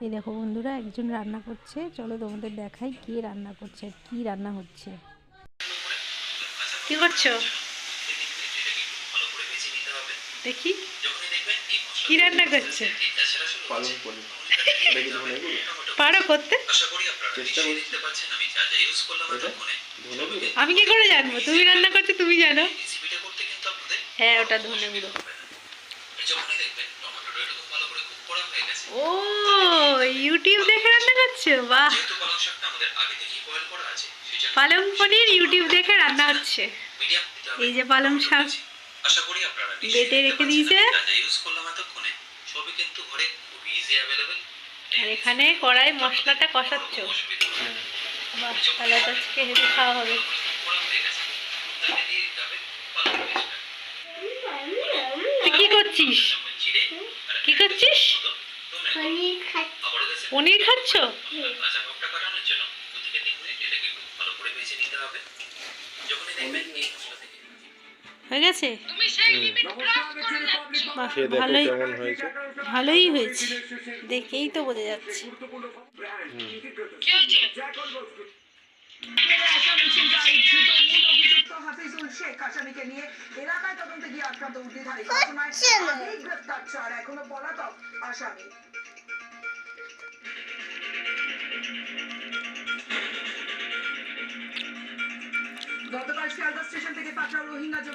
এই দেখো বন্ধুরা, একজন রান্না করছে। চলো তোমাদের দেখাই কে রান্না করছে, কি রান্না হচ্ছে। কি করছো? দেখি কি রান্না করছে। পারো করতে? আমি কি করে জানবো? তুমি রান্না করছো, তুমি জানো। হ্যাঁ, ওটা ধনে গুঁড়ো। ও, ইউটিউব দেখে রান্না করছো? বাহ। পালং পনির ইউটিউব দেখে রান্না হচ্ছে। এই যে পালং শাক বেটে রেখে দিয়েছে, আর এখানে কড়াই মশলাটা কষাচ্ছ। বাহ, তাহলে আজকে হেভি খাওয়া হবে। তুই কি করছিস? কি করছিস? পনির খাচ্ছ? হয়ে গেছে? ভালোই ভালোই হয়েছে, দেখেই তো বোঝা যাচ্ছে। গতকাল শিয়ালদা স্টেশন থেকে পাকড়াও রোহিঙ্গা